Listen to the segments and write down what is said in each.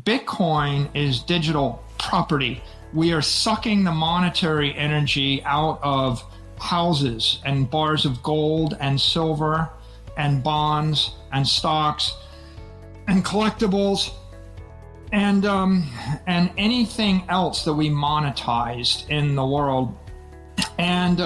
Bitcoin is digital property. We are sucking the monetary energy out of houses and bars of gold and silver and bonds and stocks and collectibles and anything else that we monetized in the world. And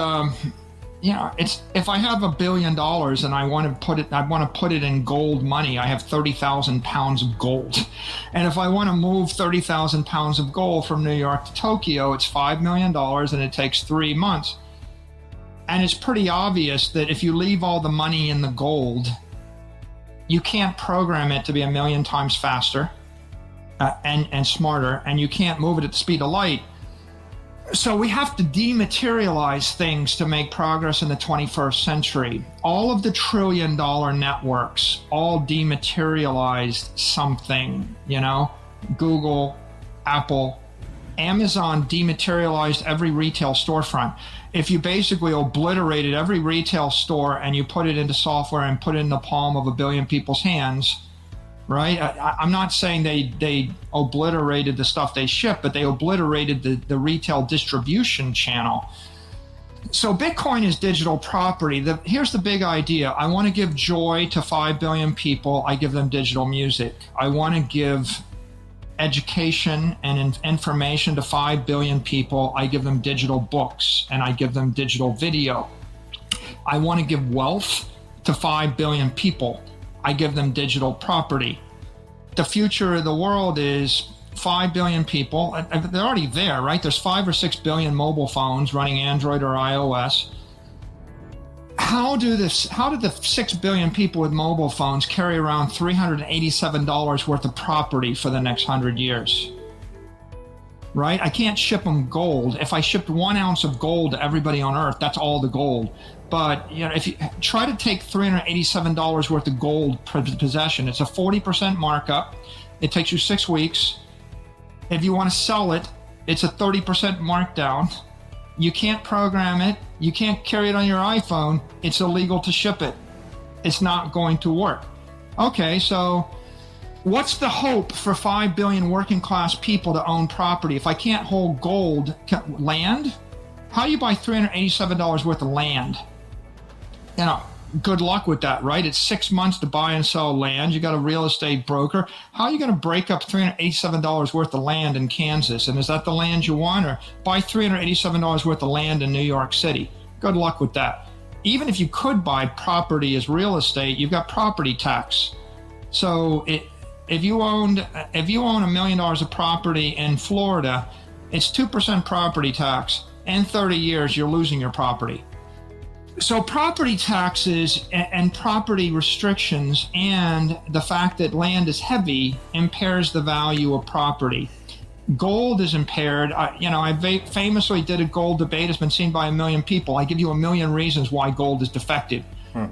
it's, if I have $1 billion and I want to put it in gold money, I have 30,000 pounds of gold. And if I want to move 30,000 pounds of gold from New York to Tokyo, it's $5 million and it takes 3 months. And it's pretty obvious that if you leave all the money in the gold, you can't program it to be 1 million times faster and smarter, and you can't move it at the speed of light. So we have to dematerialize things to make progress in the 21st century. All of the trillion-dollar networks all dematerialized something, Google, Apple, Amazon dematerialized every retail storefront. If you basically obliterated every retail store and you put it into software and put it in the palm of 1 billion people's hands, right? I'm not saying they obliterated the stuff they ship, but they obliterated the retail distribution channel. So Bitcoin is digital property. Here's the big idea. I want to give joy to 5 billion people. I give them digital music. I want to give education and information to 5 billion people. I give them digital books and I give them digital video. I want to give wealth to 5 billion people. I give them digital property. The future of the world is 5 billion people. They're already there, right? There's 5 or 6 billion mobile phones running Android or iOS. How did the 6 billion people with mobile phones carry around $387 worth of property for the next 100 years? Right? I can't ship them gold. If I shipped 1 ounce of gold to everybody on Earth, that's all the gold. But if you try to take $387 worth of gold per possession, it's a 40% markup. It takes you 6 weeks. If you want to sell it, it's a 30% markdown. You can't program it. You can't carry it on your iPhone. It's illegal to ship it. It's not going to work. Okay, so what's the hope for 5 billion working class people to own property? If I can't hold gold, land? How do you buy $387 worth of land? Good luck with that, right? It's 6 months to buy and sell land. You got a real estate broker. How are you going to break up $387 worth of land in Kansas? And is that the land you want? Or buy $387 worth of land in New York City? Good luck with that. Even if you could buy property as real estate, you've got property tax. So if you own $1 million of property in Florida, it's 2% property tax. In 30 years, you're losing your property. So property taxes and property restrictions and the fact that land is heavy impairs the value of property. Gold is impaired. I famously did a gold debate. It's been seen by 1 million people. I give you 1 million reasons why gold is defective.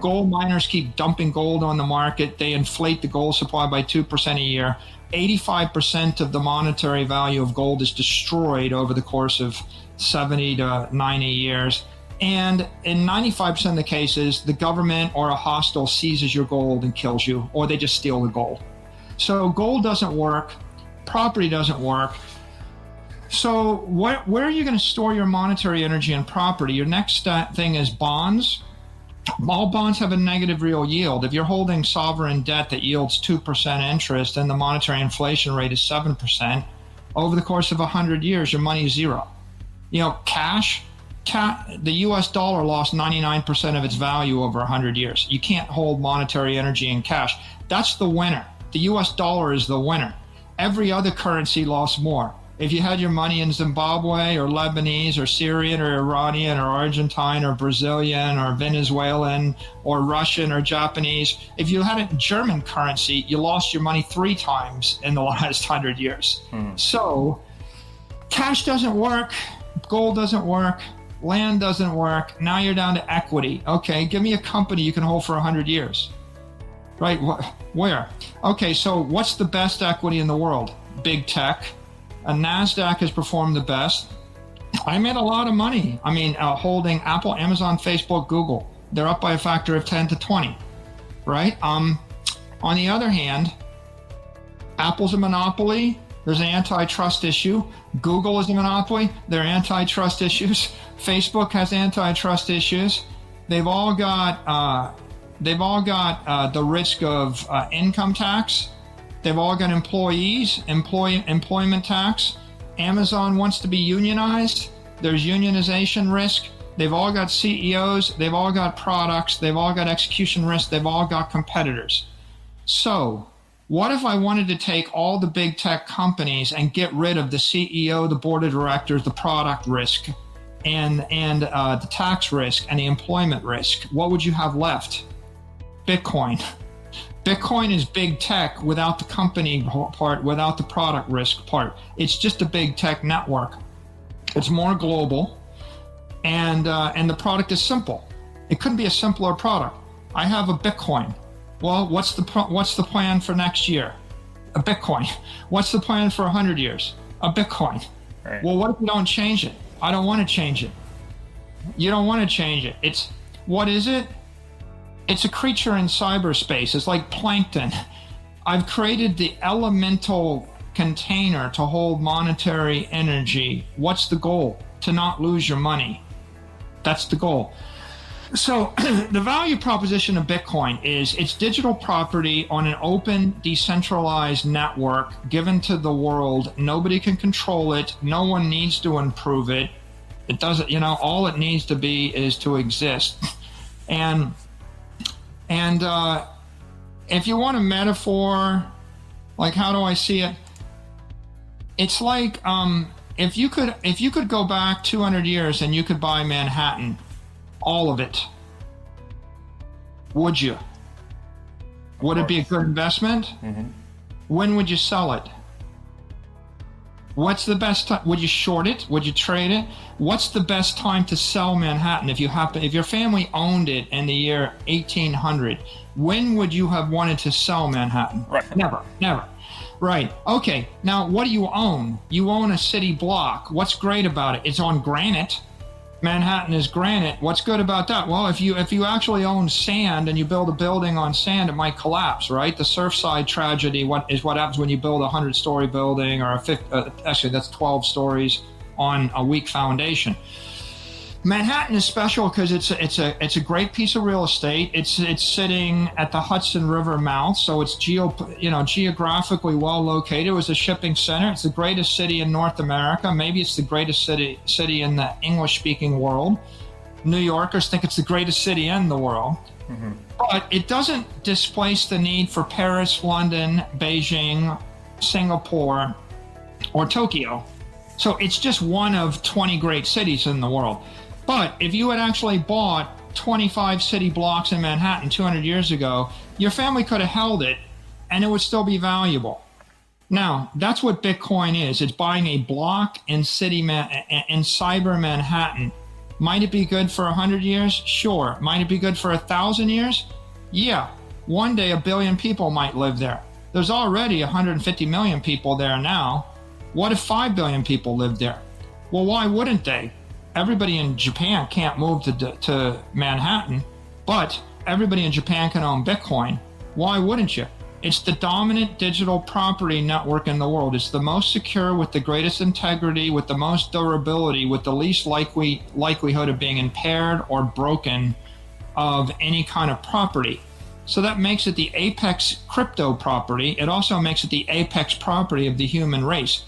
Gold miners keep dumping gold on the market. They inflate the gold supply by 2% a year. 85% of the monetary value of gold is destroyed over the course of 70 to 90 years. And in 95% of the cases, the government or a hostile seizes your gold and kills you, or they just steal the gold. So gold doesn't work. Property doesn't work. So where are you going to store your monetary energy and property? Your next thing is bonds. All bonds have a negative real yield. If you're holding sovereign debt that yields 2% interest and the monetary inflation rate is 7%, over the course of 100 years, your money is zero. Cash, the US dollar lost 99% of its value over 100 years. You can't hold monetary energy in cash. That's the winner. The US dollar is the winner. Every other currency lost more. If you had your money in Zimbabwe or Lebanese or Syrian or Iranian or Argentine or Brazilian or Venezuelan or Russian or Japanese, if you had a German currency, you lost your money 3 times in the last 100 years. So cash doesn't work, gold doesn't work, land doesn't work. Now you're down to equity. Okay, give me a company you can hold for 100 years. Right, where? Okay, so what's the best equity in the world? Big tech. NASDAQ has performed the best. I made a lot of money. Holding Apple, Amazon, Facebook, Google. They're up by a factor of 10 to 20, right? On the other hand, Apple's a monopoly. There's an antitrust issue. Google is a monopoly. There are antitrust issues. Facebook has antitrust issues. They've all got the risk of income tax. They've all got employees, employment tax. Amazon wants to be unionized. There's unionization risk. They've all got CEOs. They've all got products. They've all got execution risk. They've all got competitors. So what if I wanted to take all the big tech companies and get rid of the CEO, the board of directors, the product risk, and the tax risk and the employment risk? What would you have left? Bitcoin. Bitcoin is big tech without the company part, without the product risk part. It's just a big tech network. It's more global, and the product is simple. It couldn't be a simpler product. I have a Bitcoin. Well, what's the plan for next year? A Bitcoin. What's the plan for 100 years? A Bitcoin. Right. Well, what if you don't change it? I don't want to change it. You don't want to change it. What is it? It's a creature in cyberspace. It's like plankton. I've created the elemental container to hold monetary energy. What's the goal? To not lose your money. That's the goal. So the value proposition of Bitcoin is it's digital property on an open, decentralized network given to the world. Nobody can control it. No one needs to improve it. It doesn't, all it needs to be is to exist. And if you want a metaphor, like how do I see it? It's like if you could go back 200 years and you could buy Manhattan, all of it, would you? Would it be a good investment? Mm-hmm. When would you sell it? What's the best time? Would you short it? Would you trade it? What's the best time to sell Manhattan? If your family owned it in the year 1800, when would you have wanted to sell Manhattan? Right. Never. Right. Okay. Now, what do you own? You own a city block. What's great about it? It's on granite. Manhattan is granite. What's good about that? Well, if you actually own sand and you build a building on sand, it might collapse, right? The Surfside tragedy what happens when you build a 100-story building or actually that's 12 stories on a weak foundation. Manhattan is special because it's a great piece of real estate. It's sitting at the Hudson River mouth, so it's geographically well located. It was a shipping center. It's the greatest city in North America. Maybe it's the greatest city in the English-speaking world. New Yorkers think it's the greatest city in the world. Mm-hmm. But it doesn't displace the need for Paris, London, Beijing, Singapore, or Tokyo. So it's just one of 20 great cities in the world. But if you had actually bought 25 city blocks in Manhattan 200 years ago, your family could have held it and it would still be valuable. Now, that's what Bitcoin is. It's buying a block in cyber Manhattan. Might it be good for 100 years? Sure. Might it be good for 1,000 years? Yeah. One day, 1 billion people might live there. There's already 150 million people there now. What if 5 billion people lived there? Well, why wouldn't they? Everybody in Japan can't move to Manhattan, but everybody in Japan can own Bitcoin. Why wouldn't you? It's the dominant digital property network in the world. It's the most secure, with the greatest integrity, with the most durability, with the least likelihood of being impaired or broken of any kind of property. So that makes it the apex crypto property. It also makes it the apex property of the human race.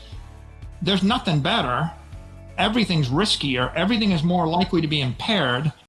There's nothing better. Everything's riskier. Everything is more likely to be impaired.